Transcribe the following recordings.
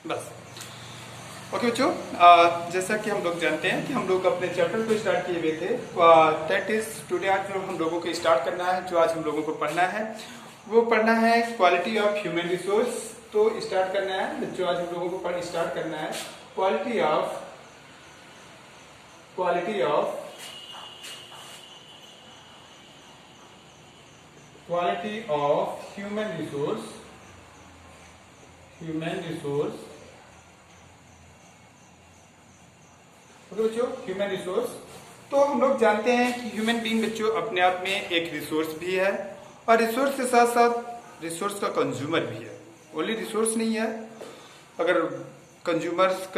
बस। ओके बच्चों, जैसा कि हम लोग जानते हैं कि हम लोग अपने चैप्टर को स्टार्ट किए हुए थे, दैट इज टुडे। आज जो हम लोगों को स्टार्ट करना है, जो आज हम लोगों को पढ़ना है, वो पढ़ना है क्वालिटी ऑफ ह्यूमन रिसोर्स। तो स्टार्ट करना है बच्चों, आज हम लोगों को स्टार्ट करना है quality of human resource. Okay बच्चों, ह्यूमन रिसोर्स। तो हम लोग जानते हैं कि ह्यूमन बीइंग बच्चों अपने आप में एक रिसोर्स भी है, और रिसोर्स के साथ साथ रिसोर्स का कंज्यूमर भी है। ओनली रिसोर्स नहीं है। अगर रिसोर्स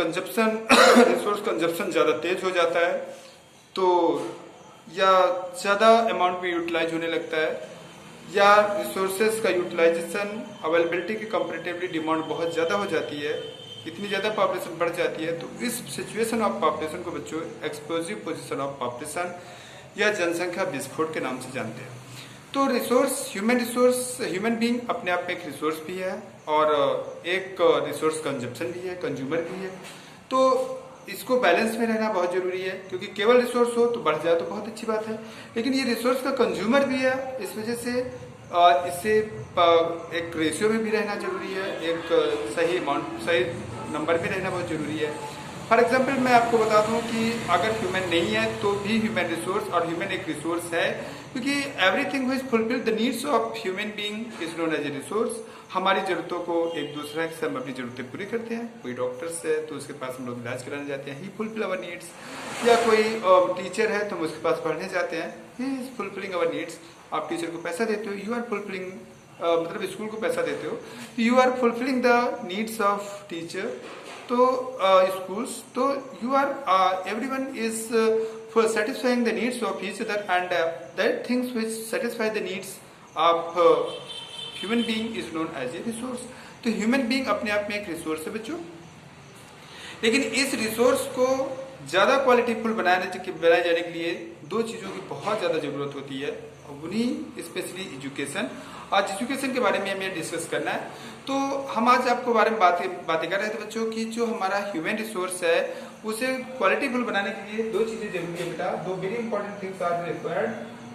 कंजप्शन ज़्यादा तेज हो जाता है तो, या ज़्यादा अमाउंट में यूटिलाइज होने लगता है, या रिसोर्सेज का यूटिलाइजेशन अवेलेबिलिटी की कंपेरेटिवली डिमांड बहुत ज़्यादा हो जाती है, इतनी ज़्यादा पॉपुलेशन बढ़ जाती है, तो इस सिचुएशन ऑफ पॉपुलेशन को बच्चों एक्सप्लोजिव पोजीशन ऑफ पॉपुलेशन या जनसंख्या विस्फोट के नाम से जानते हैं। तो ह्यूमन बीइंग अपने आप में एक रिसोर्स भी है, और एक रिसोर्स कंजप्शन भी है, कंज्यूमर भी है। तो इसको बैलेंस में रहना बहुत जरूरी है, क्योंकि केवल रिसोर्स हो तो बढ़ जाए तो बहुत अच्छी बात है, लेकिन ये रिसोर्स का कंज्यूमर भी है। इस वजह से इससे एक रेशियो में भी रहना जरूरी है, एक सही नंबर भी रहना बहुत जरूरी है। फॉर एग्जाम्पल मैं आपको बता दूं कि अगर ह्यूमन नहीं है तो भी ह्यूमन रिसोर्स, और ह्यूमन एक रिसोर्स है, क्योंकि everything which fulfil the needs of human being is known as a resource. हमारी जरूरतों को एक दूसरे से हम अपनी जरूरतें पूरी करते हैं। कोई डॉक्टर्स है तो उसके पास हम लोग इलाज कराने जाते हैं, ही फुलफिल अवर नीड्स। या कोई टीचर है तो हम उसके पास पढ़ने जाते हैं, he is fulfilling our needs. आप टीचर को पैसा देते हो, यू आर फुलफिलिंग, मतलब स्कूल को पैसा देते हो, you are fulfilling the needs of teacher. तो schools, तो you are everyone is for satisfying the needs of each other, and that things which satisfy the needs of human being is known as a resource. तो human being अपने आप में एक resource है बच्चों, लेकिन इस रिसोर्स को ज़्यादा क्वालिटीफुल बनाए जाने के लिए दो चीज़ों की बहुत ज़्यादा ज़रूरत होती है, उन्हीं स्पेशली एजुकेशन। आज एजुकेशन के बारे में हमें डिस्कस करना है। तो हम आज आपको बारे में बातें कर रहे थे बच्चों कि जो हमारा ह्यूमन रिसोर्स है उसे क्वालिटीफुल बनाने के लिए दो चीज़ें जरूरी है बेटा, दो very important things are required.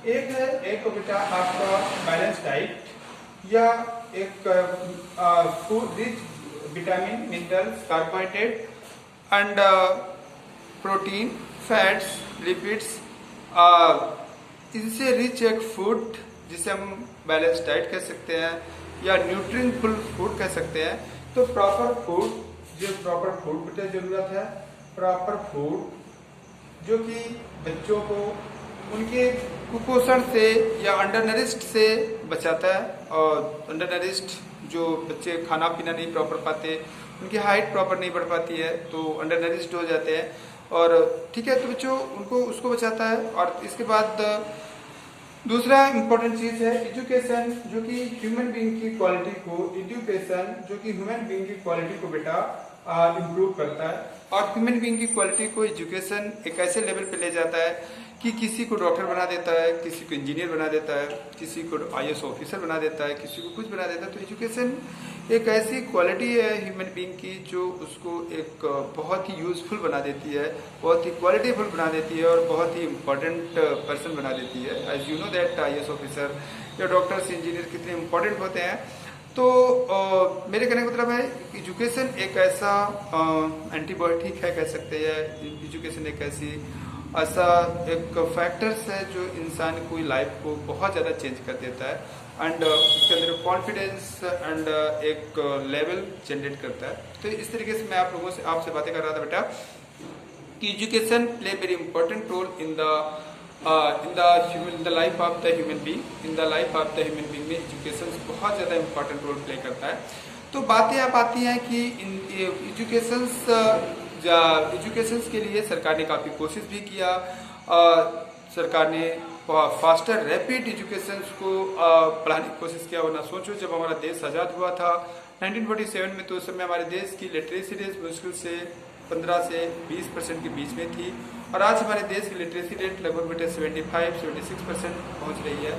एक को बेटा आपका बैलेंस डाइट, या एक food rich vitamin, minerals, carbohydrate and protein, fats, lipids, इनसे रिच एक फूड जिसे हम बैलेंस डाइट कह सकते हैं, या न्यूट्रिएंटफुल फूड कह सकते हैं। तो प्रॉपर फूड की जरूरत है, प्रॉपर फूड जो कि बच्चों को उनके कुपोषण से या अंडरनरिश्ड से बचाता है। और अंडरनरिश्ड जो बच्चे खाना पीना नहीं प्रॉपर पाते, उनकी हाइट प्रॉपर नहीं बढ़ पाती है, तो अंडरनरिश्ड हो जाते हैं। और ठीक है, तो बच्चों उनको उसको बचाता है। और इसके बाद दूसरा इंपॉर्टेंट चीज है एजुकेशन, जो कि ह्यूमन बीइंग की क्वालिटी को बेटा इम्प्रूव करता है। और ह्यूमन बीइंग की क्वालिटी को एजुकेशन एक ऐसे लेवल पे ले जाता है कि किसी को डॉक्टर बना देता है, किसी को इंजीनियर बना देता है, किसी को IAS ऑफिसर बना देता है, किसी को कुछ बना देता है। तो एजुकेशन एक ऐसी क्वालिटी है ह्यूमन बीइंग की जो उसको एक बहुत ही यूजफुल बना देती है, बहुत ही क्वालिटीफुल बना देती है, और बहुत ही इम्पोर्टेंट पर्सन बना देती है। As you know that IAS officer या डॉक्टर्स, इंजीनियर कितने इम्पोर्टेंट होते हैं। तो मेरे कहने का मतलब है एजुकेशन एक ऐसा एंटीबायोटिक है कह सकते हैं। एजुकेशन एक ऐसा एक फैक्टर्स है जो इंसान की लाइफ को बहुत ज़्यादा चेंज कर देता है, एंड उसके अंदर कॉन्फिडेंस एंड एक लेवल जनरेट करता है। तो इस तरीके से मैं आपसे बातें कर रहा था बेटा कि education play very important role in the life of the human being में एजुकेशन बहुत ज़्यादा इंपॉर्टेंट रोल प्ले करता है। तो बातें आप आती हैं कि एजुकेशन के लिए सरकार ने काफ़ी कोशिश भी किया। सरकार ने फास्टर रैपिड एजुकेशन को पढ़ाने की कोशिश किया। वरना सोचो, जब हमारा देश आज़ाद हुआ था 1947 में, तो उस समय हमारे देश की लिटरेसी रेट मुश्किल से 15 से 20% के बीच में थी, और आज हमारे देश की लिटरेसी रेट लगभग बेटे 75-76% पहुँच रही है।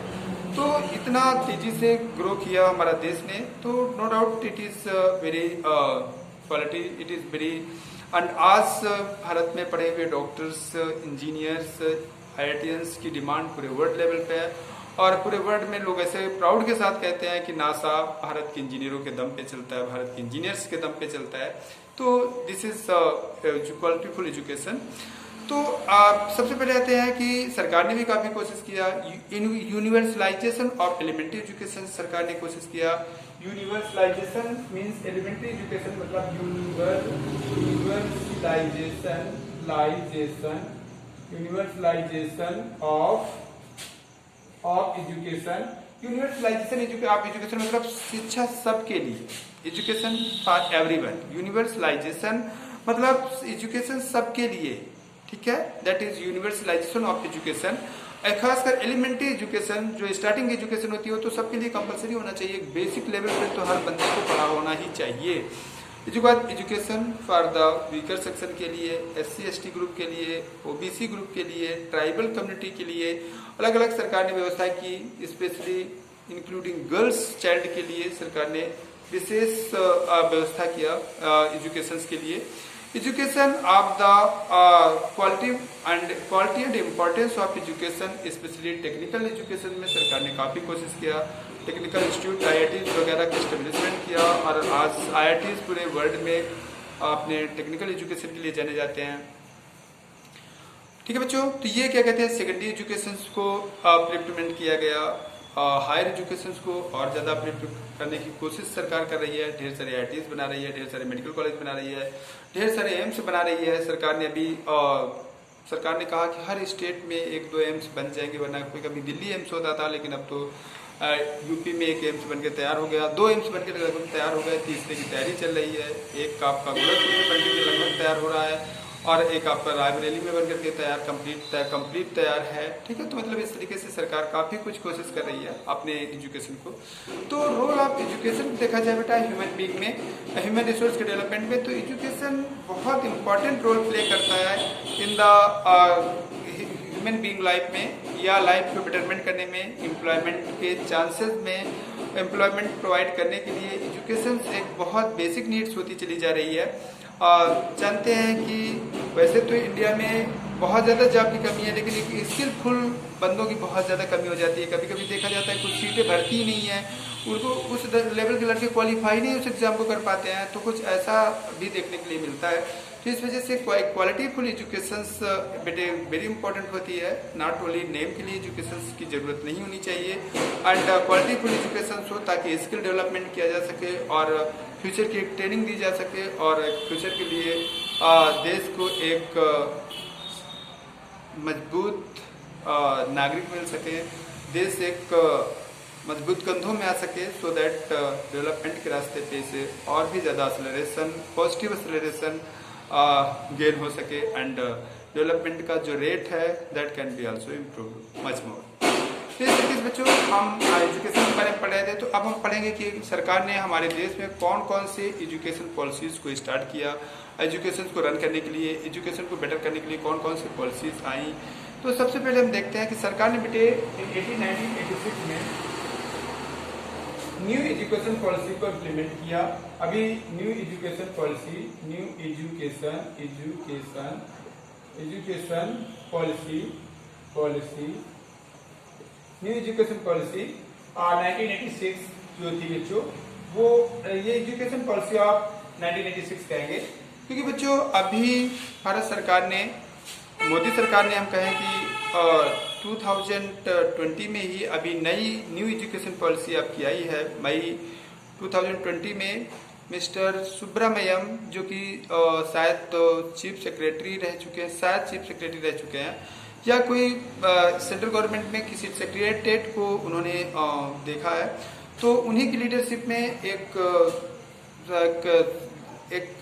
तो इतना तेजी से ग्रो किया हमारा देश ने, तो no doubt it is very quality it is very. And आज भारत में पढ़े हुए डॉक्टर्स, इंजीनियर्स, IITians की डिमांड पूरे वर्ल्ड लेवल पे है, और पूरे वर्ल्ड में लोग ऐसे प्राउड के साथ कहते हैं कि नासा भारत के इंजीनियरों के दम पे चलता है, भारत के इंजीनियर्स के दम पे चलता है। तो दिस इज क्वालिटीफुल एजुकेशन। तो सबसे पहले आते हैं कि सरकार ने भी काफी कोशिश किया यूनिवर्सलाइजेशन ऑफ एलिमेंट्री एजुकेशन। सरकार ने कोशिश किया यूनिवर्सलाइजेशन मींस एलिमेंट्री एजुकेशन मतलब universalization of education. Universalization of education मतलब शिक्षा सबके लिए, एजुकेशन फॉर एवरीवन। यूनिवर्सलाइजेशन मतलब एजुकेशन सबके लिए, ठीक है, that is universalization of education. खासकर एलिमेंट्री एजुकेशन जो स्टार्टिंग एजुकेशन होती है वो तो सबके लिए कंपलसरी होना चाहिए, एक बेसिक लेवल पे तो हर बंदे को पढ़ा होना ही चाहिए। इसके बाद education for the weaker section के लिए, SC/ST ग्रुप के लिए, OBC ग्रुप के लिए, ट्राइबल कम्युनिटी के लिए अलग अलग सरकार ने व्यवस्था की। स्पेशली इंक्लूडिंग गर्ल्स चाइल्ड के लिए सरकार ने विशेष व्यवस्था किया एजुकेशन के लिए। Education of the quality and importance of education, specially technical education में सरकार ने काफी कोशिश किया। टेक्निकल इंस्टीट्यूट IITs वगैरह का एस्टेब्लिशमेंट किया, और आज IITs पूरे वर्ल्ड में अपने टेक्निकल एजुकेशन के लिए जाने जाते हैं। ठीक है बच्चों, तो ये क्या कहते हैं, सेकेंडरी एजुकेशन को इम्प्लीमेंट किया गया। हायर एजुकेशन को और ज्यादा करने की कोशिश सरकार कर रही है। ढेर सारे IITs बना रही है, ढेर सारे मेडिकल कॉलेज बना रही है, ढेर सारे एम्स बना रही है। सरकार ने अभी सरकार ने कहा कि हर स्टेट में 1-2 एम्स बन जाएंगे, वरना कोई कभी दिल्ली एम्स होता था, लेकिन अब तो यूपी में 1 एम्स बनकर तैयार हो गया, 2 एम्स बनकर लगभग तैयार हो गए, तीसरे की तैयारी चल रही है। एक आपका गोरखपुर में बनकर लगभग तैयार हो रहा है, और एक आपका रायबरेली में बनकर के तैयार कंप्लीट तैयार है। ठीक है, तो मतलब इस तरीके से सरकार काफी कुछ कोशिश कर रही है अपने एजुकेशन को। तो रोल ऑफ एजुकेशन देखा जाए बेटा ह्यूमन बीइंग में, ह्यूमन रिसोर्स के डेवलपमेंट में, तो एजुकेशन बहुत इंपॉर्टेंट रोल प्ले करता है in the human being life में, या लाइफ को बेटरमेंट करने में, एम्प्लॉयमेंट के चांसेस में, एम्प्लॉयमेंट प्रोवाइड करने के लिए एजुकेशन एक बहुत बेसिक नीड्स होती चली जा रही है। जानते हैं कि वैसे तो इंडिया में बहुत ज़्यादा जॉब की कमी है, लेकिन एक स्किलफुल बंदों की बहुत ज़्यादा कमी हो जाती है। कभी कभी देखा जाता है कुछ सीटें भरती ही नहीं है, उनको उस लेवल के लड़के क्वालिफाई नहीं उस एग्जाम को कर पाते हैं, तो कुछ ऐसा भी देखने के लिए मिलता है। तो इस वजह से क्वालिटीफुल एजुकेशन बेटे वेरी इंपॉर्टेंट होती है। नॉट ओनली नेम के लिए एजुकेशन की जरूरत नहीं होनी चाहिए, एंड क्वालिटीफुल एजुकेशन हो ताकि स्किल डेवलपमेंट किया जा सके और फ्यूचर की ट्रेनिंग दी जा सके, और फ्यूचर के लिए देश को एक मजबूत नागरिक मिल सके, देश एक मजबूत कंधों में आ सके, सो दैट डेवलपमेंट के रास्ते पे से और भी ज़्यादा एक्सेलरेशन, पॉजिटिव एक्सेलरेशन गेन हो सके, एंड डेवलपमेंट का जो रेट है that can be also improve much more. तो इस तरीके से बच्चों हम एजुकेशन के बारे में पढ़ रहे थे, तो अब हम पढ़ेंगे कि सरकार ने हमारे देश में कौन कौन से एजुकेशन पॉलिसीज को स्टार्ट किया, एजुकेशन को रन करने के लिए, एजुकेशन को बेटर करने के लिए कौन कौन सी पॉलिसीज आई। तो सबसे पहले हम देखते हैं कि सरकार ने बेटे 1986 में न्यू एजुकेशन पॉलिसी को इम्प्लीमेंट किया। अभी new education policy, new education new education policy 1986 जो थी बच्चों, वो ये एजुकेशन पॉलिसी आप 1986 कहेंगे, क्योंकि बच्चों अभी भारत सरकार ने, मोदी सरकार ने हम कहें कि 2020 में ही अभी नई न्यू एजुकेशन पॉलिसी आपकी आई है। मई 2020 में मिस्टर सुब्रमण्यम जो कि शायद चीफ सेक्रेटरी रह चुके हैं, या कोई सेंट्रल गवर्नमेंट में किसी सेक्रेटरीट को उन्होंने देखा है, तो उन्हीं की लीडरशिप में एक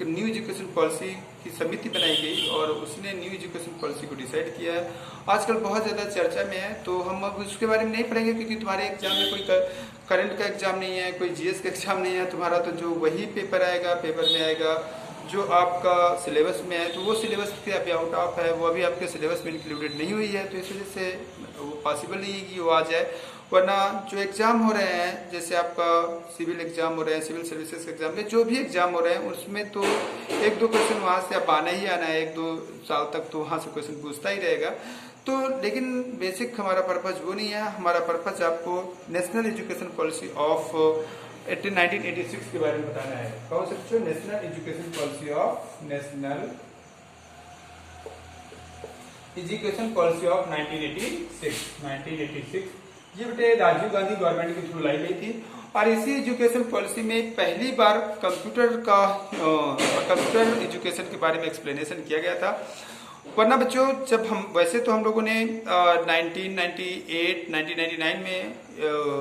न्यू एजुकेशन पॉलिसी की समिति बनाई गई, और उसने न्यू एजुकेशन पॉलिसी को डिसाइड किया है। आजकल बहुत ज़्यादा चर्चा में है, तो हम अब उसके बारे में नहीं पढ़ेंगे, क्योंकि तुम्हारे एग्जाम में कोई करंट का एग्जाम नहीं है, कोई GS का एग्जाम नहीं है, तुम्हारा तो जो वही पेपर में आएगा जो आपका सिलेबस में है, तो वो सिलेबस से अभी आउट ऑफ है, वो अभी आपके सिलेबस में इंक्लूडेड नहीं हुई है, तो इस वजह से वो पॉसिबल नहीं है कि वो आ जाए। वरना जो एग्ज़ाम हो रहे हैं, जैसे आपका सिविल एग्ज़ाम हो रहे हैं, सिविल सर्विसेज एग्ज़ाम में जो भी एग्ज़ाम हो रहे हैं उसमें तो एक दो क्वेश्चन वहाँ से आप आना ही आना है, 1-2 साल तक तो वहाँ से क्वेश्चन पूछता ही रहेगा। तो लेकिन बेसिक हमारा पर्पज़ वो नहीं है। हमारा पर्पज़ आपको नेशनल एजुकेशन पॉलिसी ऑफ 1986 के बारे में बताना है। कौन सा? नेशनल एजुकेशन पॉलिसी ऑफ 1986 ये बेटे राजीव गांधी गवर्नमेंट के थ्रू लाई गई थी। और इसी एजुकेशन पॉलिसी में पहली बार कंप्यूटर एजुकेशन के बारे में एक्सप्लेनेशन किया गया था। वरना बच्चों जब हम वैसे तो हम लोगों ने 1998 में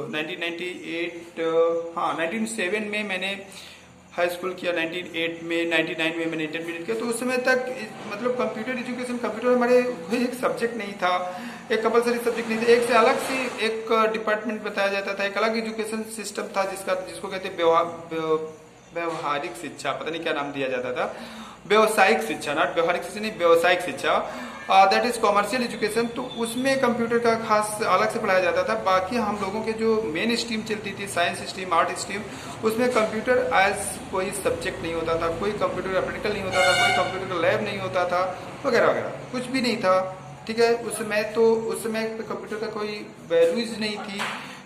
1907 में मैंने हाई स्कूल किया, 98 में 99 में मैंने इंटरमीडिएट किया। तो उस समय तक मतलब कंप्यूटर एजुकेशन, कंप्यूटर हमारे कोई एक सब्जेक्ट नहीं था, एक कंपलसरी सब्जेक्ट नहीं था। एक से अलग सी एक डिपार्टमेंट बताया जाता था, एक अलग एजुकेशन सिस्टम था जिसको कहते हैं व्यवहारिक शिक्षा, पता नहीं क्या नाम दिया जाता था, व्यवसायिक शिक्षा, नॉट व्यवहारिक शिक्षा नहीं, व्यवसायिक शिक्षा, दैट इज कॉमर्शियल एजुकेशन। तो उसमें कंप्यूटर का खास अलग से पढ़ाया जाता था। बाकी हम लोगों के जो मेन स्ट्रीम चलती थी, साइंस स्ट्रीम, आर्ट स्ट्रीम, उसमें कंप्यूटर एज कोई सब्जेक्ट नहीं होता था, कोई कंप्यूटर प्रैक्टिकल नहीं होता था, कोई कंप्यूटर का लैब नहीं होता था, वगैरह वगैरह कुछ भी नहीं था। ठीक है, उस समय कंप्यूटर का कोई वैल्यूज नहीं थी।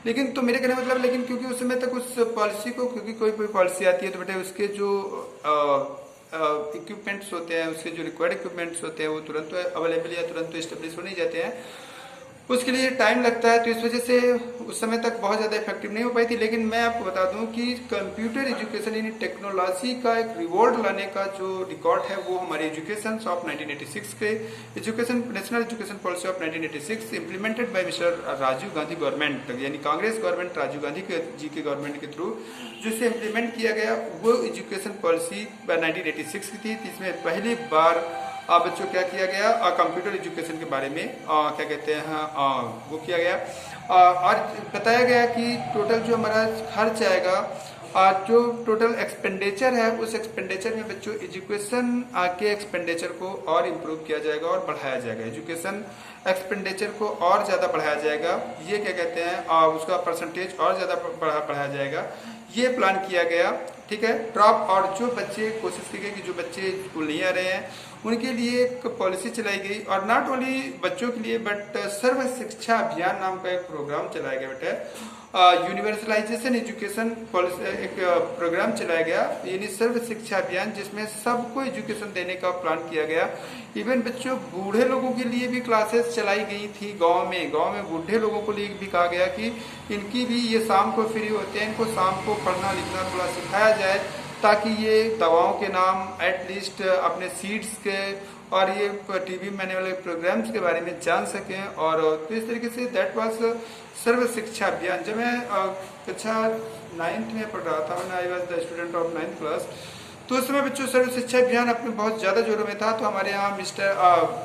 लेकिन तो मेरे कहने मतलब, लेकिन क्योंकि उस समय तक उस पॉलिसी को, क्योंकि कोई पॉलिसी आती है तो बेटे उसके जो इक्विपमेंट्स होते हैं, उसके जो रिक्वायर्ड इक्विपमेंट्स होते हैं वो तुरंत अवेलेबल या तुरंत इस्टेब्लिश हो नहीं जाते हैं, उसके लिए टाइम लगता है। तो इस वजह से उस समय तक बहुत ज़्यादा इफेक्टिव नहीं हो पाई थी। लेकिन मैं आपको बता दूं कि कंप्यूटर एजुकेशन यानी टेक्नोलॉजी का एक रिवॉर्ड लाने का जो रिकॉर्ड है वो हमारे एजुकेशन ऑफ 1986 के national education policy of 1986 implemented by mister Rajiv Gandhi government, यानी कांग्रेस गवर्नमेंट राजीव गांधी जी के गवर्नमेंट के थ्रू जिसे इम्प्लीमेंट किया गया, वो एजुकेशन पॉलिसी 1986 की थी। इसमें पहली बार बच्चों क्या किया गया, कंप्यूटर एजुकेशन के बारे में क्या कहते हैं वो किया गया। और बताया गया कि टोटल जो हमारा खर्च आएगा, जो टोटल एक्सपेंडिचर है, उस एक्सपेंडिचर में बच्चों एजुकेशन के एक्सपेंडिचर को और इम्प्रूव किया जाएगा और बढ़ाया जाएगा, एजुकेशन एक्सपेंडिचर को और ज़्यादा बढ़ाया जाएगा। ये क्या कहते हैं उसका परसेंटेज और ज़्यादा बढ़ाया जाएगा, ये प्लान किया गया। ठीक है, ड्रॉप और जो बच्चे कोशिश की गई कि जो बच्चे स्कूल नहीं आ रहे हैं उनके लिए एक पॉलिसी चलाई गई। और नॉट ओनली बच्चों के लिए बट सर्व शिक्षा अभियान नाम का एक प्रोग्राम चलाया गया बेटा, यूनिवर्सलाइजेशन एजुकेशन पॉलिसी, एक प्रोग्राम चलाया गया, यानी सर्व शिक्षा अभियान, जिसमें सबको एजुकेशन देने का प्लान किया गया। इवन बच्चों बूढ़े लोगों के लिए भी क्लासेस चलाई गई थी गांव में बूढ़े लोगों को लिए भी कहा गया कि इनकी भी, ये शाम को फ्री होते हैं, इनको शाम को पढ़ना लिखना थोड़ा सिखाया जाए ताकि ये दवाओं के नाम एटलीस्ट अपने सीड्स के और ये टीवी में आने वाले प्रोग्राम्स के बारे में जान सकें। और तो इस तरीके से दैट वाज सर्व शिक्षा अभियान। जब मैं कक्षा 9th में पढ़ रहा था, I was the student of 9th class, तो उस समय बच्चों सर्व शिक्षा अभियान अपने बहुत ज़्यादा जोरों में था। तो हमारे यहाँ मिस्टर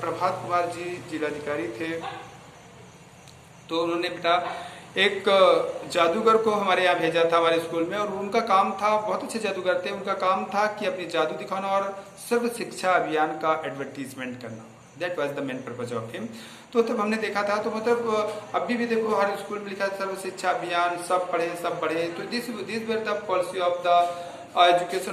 प्रभात कुमार जी जिलाधिकारी थे, तो उन्होंने बेटा एक जादूगर को हमारे यहाँ भेजा था हमारे स्कूल में, और उनका काम था, बहुत अच्छे जादूगर थे, उनका काम था कि अपनी जादू दिखाना और सर्व शिक्षा अभियान का एडवर्टीजमेंट करना। That was the main purpose of him. तो तब हमने देखा था, तो मतलब अभी भी देखो हर स्कूल में लिखा सर्व शिक्षा अभियान, सब पढ़े सब बढ़े। तो this were the policy of the education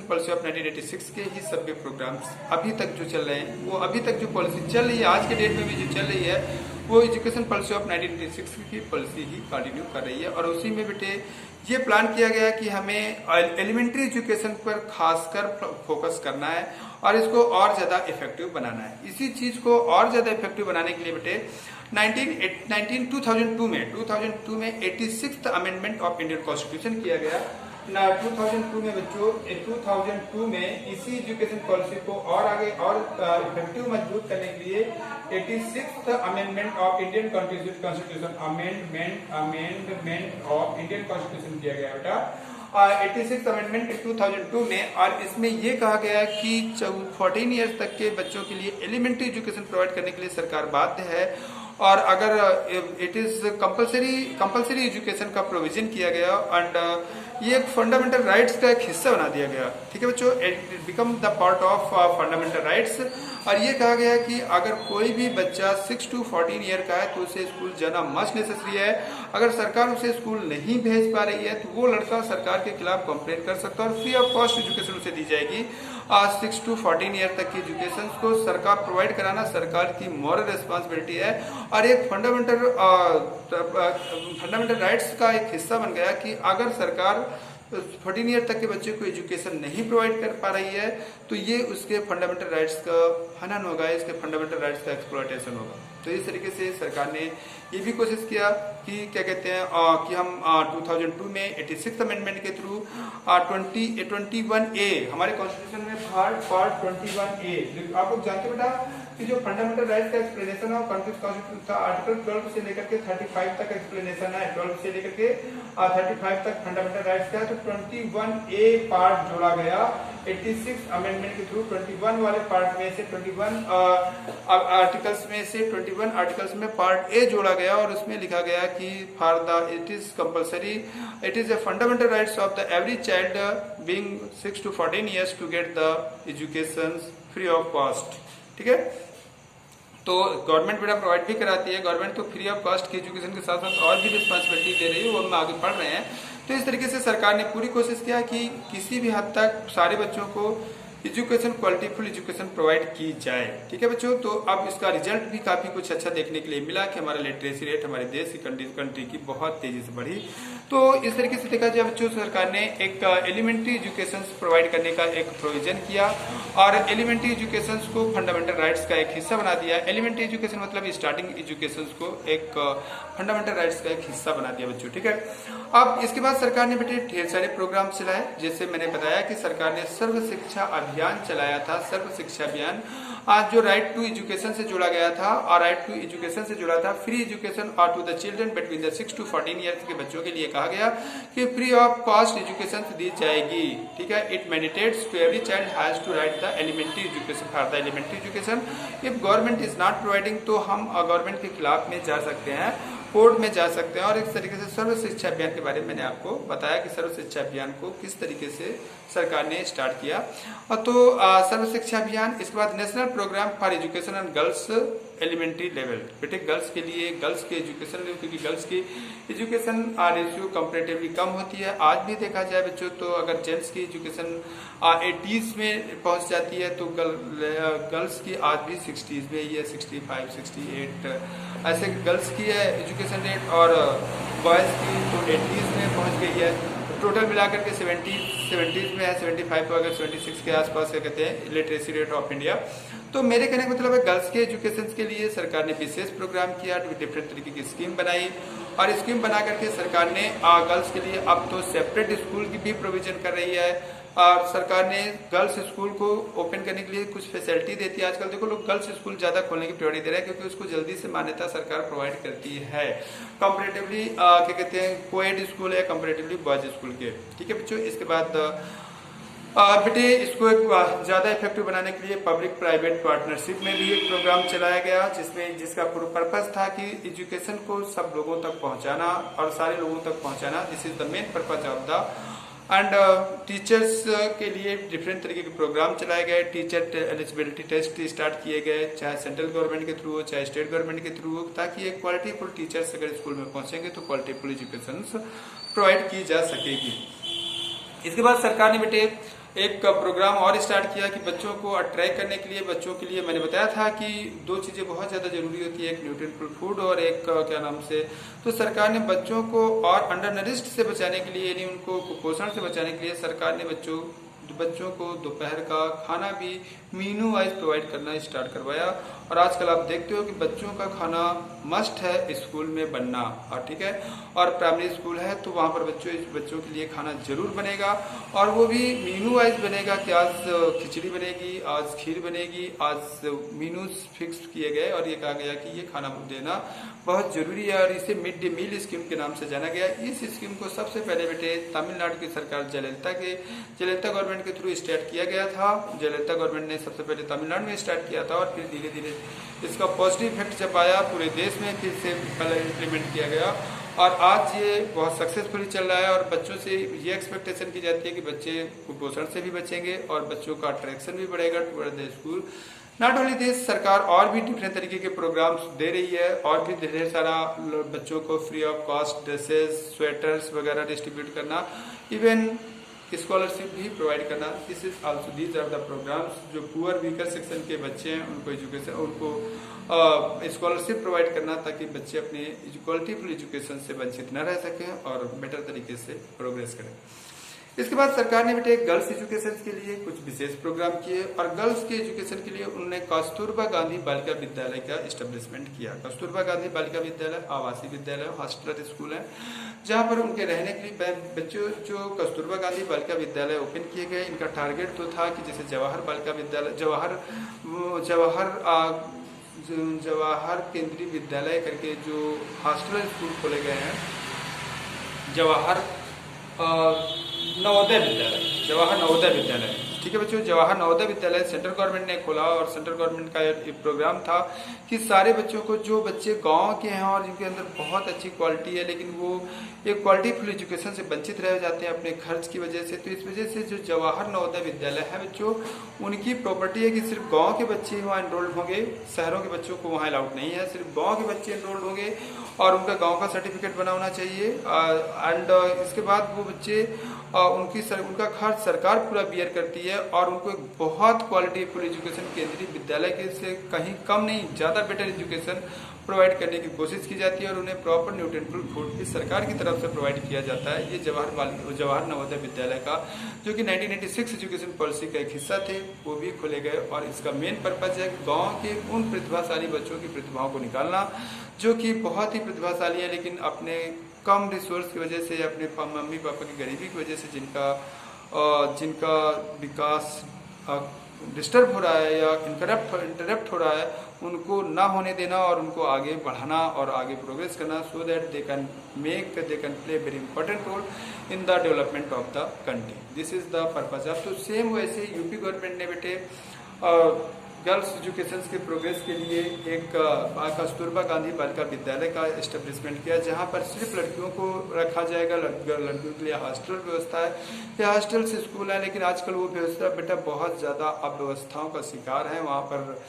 policy of 1986 के ही सभी प्रोग्राम्स अभी तक जो चल रहे हैं, वो अभी तक जो पॉलिसी चल रही है, आज के डेट में भी जो चल रही है, वो एजुकेशन पॉलिसी ऑफ 1986 की पॉलिसी ही कंटिन्यू कर रही है। और उसी में बेटे ये प्लान किया गया कि हमें एलिमेंट्री एजुकेशन पर खासकर फोकस करना है और इसको और ज़्यादा इफेक्टिव बनाना है। इसी चीज़ को और ज़्यादा इफेक्टिव बनाने के लिए बेटे 2002 में 86th amendment of Indian constitution किया गया। 2002 में बच्चों 2002 में इसी एजुकेशन पॉलिसी को और आगे और इफेक्टिव मजबूत करने के लिए 86th amendment of Indian constitution amendment of Indian constitution किया गया बेटा 86th अमेंडमेंट 2002 में। और इसमें ये कहा गया कि 14 ईयर्स तक के बच्चों के लिए एलिमेंट्री एजुकेशन प्रोवाइड करने के लिए सरकार बाध्य है। और अगर इट इज कंपलसरी एजुकेशन का प्रोविजन किया गया एंड ये एक फंडामेंटल राइट्स का एक हिस्सा बना दिया गया। ठीक है बच्चों, it become the part of fundamental rights. और ये कहा गया कि अगर कोई भी बच्चा 6 to 14 ईयर का है तो उसे स्कूल जाना मस्ट नेसेसरी है। अगर सरकार उसे स्कूल नहीं भेज पा रही है तो वो लड़का सरकार के खिलाफ कंप्लेंट कर सकता है और फ्री ऑफ कॉस्ट एजुकेशन उसे दी जाएगी। 6 to 14 ईयर तक की एजुकेशन को सरकार प्रोवाइड कराना सरकार की मॉरल रिस्पॉन्सिबिलिटी है और एक फंडामेंटल राइट्स का एक हिस्सा बन गया कि अगर सरकार 14 ईयर तक के बच्चे को एजुकेशन नहीं प्रोवाइड कर पा रही है तो ये उसके फंडामेंटल राइट्स का हनन होगा, इसके फंडामेंटल राइट्स का एक्सप्लॉयटेशन होगा। तो इस तरीके से सरकार ने ये भी कोशिश किया कि क्या कहते हैं कि हम 2002 में 86th अमेंडमेंट के थ्रू 21A हमारे कॉन्स्टिट्यूशन में पार्ट 21A आप लोग जानते बेटा कि जो फंडामेंटल राइट्स का एक्सप्लेनेशन है कॉन्स्टिट्यूशन का आर्टिकल 12 से लेकर के 35 तक एक्सप्लेनेशन है, 12 से लेकर के 35 तक फंडामेंटल राइट्स का। तो 21A पार्ट जोड़ा गया 86 अमेंडमेंट के थ्रू। 21 वाले पार्ट में से 21 आर्टिकल्स में से 21 आर्टिकल्स में पार्ट ए जोड़ा गया और उसमें लिखा गया कि for the it is compulsory, it is a fundamental rights of the every child being 6 to 14 years to get the education free of cost. ठीक है, तो गवर्नमेंट बेटा प्रोवाइड भी कराती है। गवर्नमेंट तो फ्री ऑफ कॉस्ट की एजुकेशन के साथ साथ और भी रिस्पॉन्सिबिलिटी दे रही है, वो हम आगे पढ़ रहे हैं। तो इस तरीके से सरकार ने पूरी कोशिश किया कि किसी भी हद तक सारे बच्चों को एजुकेशन क्वालिटीफुल एजुकेशन प्रोवाइड की जाए। ठीक है बच्चों, तो अब इसका रिजल्ट भी काफी कुछ अच्छा देखने के लिए मिला कि हमारा लिटरेसी रेट हमारे देश की कंट्री की बहुत तेजी से बढ़ी। तो इस तरीके से देखा जाए बच्चों, सरकार ने एक एलिमेंट्री एजुकेशन प्रोवाइड करने का एक प्रोविजन किया और एलिमेंट्री एजुकेशन को फंडामेंटल राइट्स का एक हिस्सा बना दिया। एलिमेंट्री एजुकेशन मतलब स्टार्टिंग एजुकेशन को एक फंडामेंटल राइट्स का एक हिस्सा बना दिया बच्चों। ठीक है, अब इसके बाद सरकार ने बेटे ढेर सारे प्रोग्राम चलाए। जैसे मैंने बताया कि सरकार ने सर्व शिक्षा अभियान चलाया था। सर्व शिक्षा अभियान आज जो राइट टू एजुकेशन से जोड़ा गया था और राइट टू एजुकेशन से जुड़ा था फ्री एजुकेशन और to the children between the 6 to 14 years के बच्चों के लिए कहा गया कि फ्री ऑफ कॉस्ट एजुकेशन दी जाएगी। ठीक है, it mandates to every child has to right the elementary education for the elementary education. If government is not providing तो हम गवर्नमेंट के खिलाफ में जा सकते हैं, कोर्ट में जा सकते हैं। और इस तरीके से सर्व शिक्षा अभियान के बारे में मैंने आपको बताया कि सर्व शिक्षा अभियान को किस तरीके से सरकार ने स्टार्ट किया। तो सर्व शिक्षा अभियान, इसके बाद national programme for education and girls elementary level. बेटे गर्ल्स के लिए गर्ल्स के एजुकेशन लेवल, क्योंकि गर्ल्स की एजुकेशन रेशियो कंपेरेटिवली कम होती है। आज भी देखा जाए बच्चों तो अगर जेंट्स की एजुकेशन 80s में पहुंच जाती है तो गर्ल्स की आज भी 60s में ही है, 65, 68 ऐसे गर्ल्स की है एजुकेशन रेट और बॉयज की तो 80s में पहुंच गई है। टोटल मिलाकर के 70s में है, 75 अगर 76 के आसपास क्या कहते हैं लिटरेसी रेट ऑफ इंडिया। तो मेरे कहने का मतलब है गर्ल्स के एजुकेशन के लिए सरकार ने विशेष प्रोग्राम किया, डिफरेंट तरीके की स्कीम बनाई और स्कीम बना करके सरकार ने गर्ल्स के लिए अब तो सेपरेट स्कूल की भी प्रोविजन कर रही है। और सरकार ने गर्ल्स स्कूल को ओपन करने के लिए कुछ फैसिलिटी देती है। आजकल देखो लोग गर्ल्स स्कूल ज्यादा खोलने की प्रायोरिटी दे रहे हैं क्योंकि उसको जल्दी से मान्यता सरकार प्रोवाइड करती है कंपैरेटिवली क्या कहते हैं कोएड स्कूल है कंपैरेटिवली बॉयज स्कूल के। ठीक है बच्चों, इसके बाद बेटे इसको एक ज्यादा इफेक्टिव बनाने के लिए पब्लिक प्राइवेट पार्टनरशिप में भी एक प्रोग्राम चलाया गया जिसका पूरा पर्पस था कि एजुकेशन को सब लोगों तक पहुंचाना और सारे लोगों तक पहुंचाना। This is the main purpose of the end teachers के लिए डिफरेंट तरीके के प्रोग्राम चलाए गए। टीचर एलिजिबिलिटी टेस्ट स्टार्ट किए गए, चाहे सेंट्रल गवर्नमेंट के थ्रू हो चाहे स्टेट गवर्नमेंट के थ्रू हो, ताकि एक क्वालिटीफुल टीचर्स अगर स्कूल में पहुंचेंगे तो क्वालिटीफुल एजुकेशन प्रोवाइड की जा सकेगी। इसके बाद सरकार ने बेटे एक प्रोग्राम और स्टार्ट किया कि बच्चों को अट्रैक्ट करने के लिए बच्चों के लिए मैंने बताया था कि दो चीजें बहुत ज्यादा जरूरी होती है, एक न्यूट्रिशनल फूड और एक क्या नाम से। तो सरकार ने बच्चों को और अंडर नरिश्ड से बचाने के लिए यानी उनको कुपोषण से बचाने के लिए सरकार ने बच्चों को दोपहर का खाना भी मीनू वाइज प्रोवाइड करना स्टार्ट करवाया। और आजकल आप देखते हो कि बच्चों का खाना मस्ट है स्कूल में बनना। और ठीक है, और प्राइमरी स्कूल है तो वहां पर बच्चों के लिए खाना जरूर बनेगा और वो भी मीनू वाइज बनेगा कि आज खिचड़ी बनेगी, आज खीर बनेगी, आज मीनू फिक्स किए गए और ये कहा गया कि ये खाना देना बहुत जरूरी है और इसे मिड डे मील स्कीम के नाम से जाना गया। इस स्कीम को सबसे पहले बेटे तमिलनाडु की सरकार जयललिता गवर्नमेंट के थ्रू स्टार्ट किया गया था। जयललिता गवर्नमेंट ने सबसे पहले तमिलनाडु में स्टार्ट किया था और फिर धीरे धीरे इसका पॉजिटिव इफेक्ट जब आया पूरे देश में फिर से पहले इम्प्लीमेंट किया गया और आज ये बहुत सक्सेसफुली चल रहा है और बच्चों से ये एक्सपेक्टेशन की जाती है कि बच्चे कुपोषण से भी बचेंगे और बच्चों का अट्रैक्शन भी बढ़ेगा toward the school. Not only this, सरकार और भी डिफरेंट तरीके के प्रोग्राम्स दे रही है और भी ढेर सारा बच्चों को free of cost dresses, sweaters वगैरह डिस्ट्रीब्यूट करना, इवन स्कॉलरशिप भी प्रोवाइड करना। This is also these are the programmes. जो पुअर वीकर सेक्शन के बच्चे हैं उनको एजुकेशन, उनको स्कॉलरशिप प्रोवाइड करना ताकि बच्चे अपने क्वालिटीफुल एजुकेशन से वंचित न रह सकें और बेटर तरीके से प्रोग्रेस करें। इसके बाद सरकार ने बेटे गर्ल्स एजुकेशन के लिए कुछ विशेष प्रोग्राम किए और गर्ल्स के एजुकेशन के लिए उन्होंने कस्तूरबा गांधी बालिका विद्यालय का एस्टेब्लिशमेंट किया। कस्तूरबा गांधी बालिका विद्यालय आवासीय विद्यालय, हॉस्टल स्कूल है जहां पर उनके रहने के लिए बच्चों जो कस्तूरबा गांधी बालिका विद्यालय ओपन किए गए। इनका टारगेट तो था कि जैसे जवाहर बालिका विद्यालय, जवाहर केंद्रीय विद्यालय करके जो हॉस्टल स्कूल खोले गए हैं, जवाहर नवोदय विद्यालय, ठीक है बच्चों, जवाहर नवोदय विद्यालय सेंट्रल गवर्नमेंट ने खोला और सेंट्रल गवर्नमेंट का एक प्रोग्राम था कि सारे बच्चों को, जो बच्चे गांव के हैं और जिनके अंदर बहुत अच्छी क्वालिटी है लेकिन वो एक क्वालिटीफुल एजुकेशन से वंचित रह जाते हैं अपने खर्च की वजह से, तो इस वजह से जो जवाहर नवोदय विद्यालय है बच्चों, उनकी प्रॉपर्टी है कि सिर्फ गाँव के बच्चे वहाँ एनरोल्ड होंगे, शहरों के बच्चों को वहाँ अलाउड नहीं है, सिर्फ गाँव के बच्चे एनरोल्ड होंगे और उनका गांव का सर्टिफिकेट बना होना चाहिए। एंड इसके बाद वो बच्चे उनका खर्च सरकार पूरा बियर करती है और उनको एक बहुत क्वालिटीफुल एजुकेशन केंद्रीय विद्यालय के से कहीं कम नहीं, ज़्यादा बेटर एजुकेशन प्रोवाइड करने की कोशिश की जाती है और उन्हें प्रॉपर न्यूट्रिएंट फूड भी सरकार की तरफ से प्रोवाइड किया जाता है। ये जवाहर नवोदय विद्यालय का, जो कि 1986 एजुकेशन पॉलिसी का एक हिस्सा थे, वो भी खोले गए और इसका मेन पर्पज है गाँव के उन प्रतिभाशाली बच्चों की प्रतिभाओं को निकालना जो कि बहुत ही प्रतिभाशाली है लेकिन अपने कम रिसोर्स की वजह से, अपने मम्मी पापा की गरीबी की वजह से जिनका विकास डिस्टर्ब हो रहा है या इंटरप्ट हो रहा है, उनको ना होने देना और उनको आगे बढ़ाना और आगे प्रोग्रेस करना, so that they can play very important role in the development of the country. This is the purpose of. तो सेम वैसे यूपी गवर्नमेंट ने बेटे गर्ल्स एजुकेशन के प्रोग्रेस के लिए एक कस्तूरबा गांधी बालिका विद्यालय का एस्टेब्लिशमेंट किया, जहां पर सिर्फ लड़कियों को रखा जाएगा। लड़कियों के लिए हॉस्टल व्यवस्था है, यह हॉस्टल से स्कूल है, लेकिन आजकल वो व्यवस्था बेटा बहुत ज़्यादा अव्यवस्थाओं का शिकार है। वहाँ पर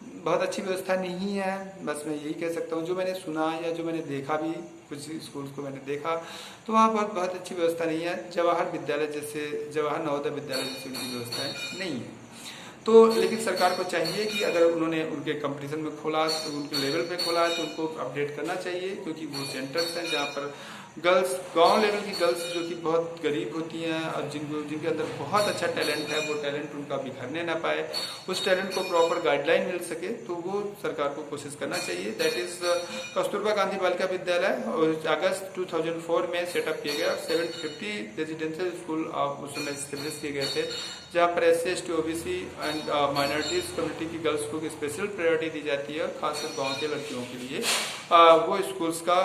बहुत अच्छी व्यवस्था नहीं है, बस मैं यही कह सकता हूँ। जो मैंने सुना या जो मैंने देखा भी, कुछ स्कूल्स को मैंने देखा तो वहाँ बहुत अच्छी व्यवस्था नहीं है। जवाहर नवोदय विद्यालय जैसी उनकी व्यवस्थाएँ नहीं है। तो लेकिन सरकार को चाहिए कि अगर उन्होंने उनके कंपटीशन में खोला, तो उनके लेवल पे खोला है, तो उनको अपडेट करना चाहिए, क्योंकि वो सेंटर्स हैं जहाँ पर गर्ल्स, गांव लेवल की गर्ल्स जो कि बहुत गरीब होती हैं और जिनके अंदर बहुत अच्छा टैलेंट है, वो टैलेंट उनका बिखरने ना पाए, उस टैलेंट को प्रॉपर गाइडलाइन मिल सके, तो वो सरकार को कोशिश करना चाहिए। दैट इज कस्तूरबा गांधी बालिका विद्यालय अगस्त 2004 में सेटअप किया गया। 750 रेजिडेंशियल स्कूल उस समय स्टेब्लिश किए गए थे, जहाँ पर SC ST OBC and minorities community की गर्ल्स को स्पेशल प्रायोरिटी दी जाती है, खासकर गाँव के लड़कियों के लिए वो स्कूल्स का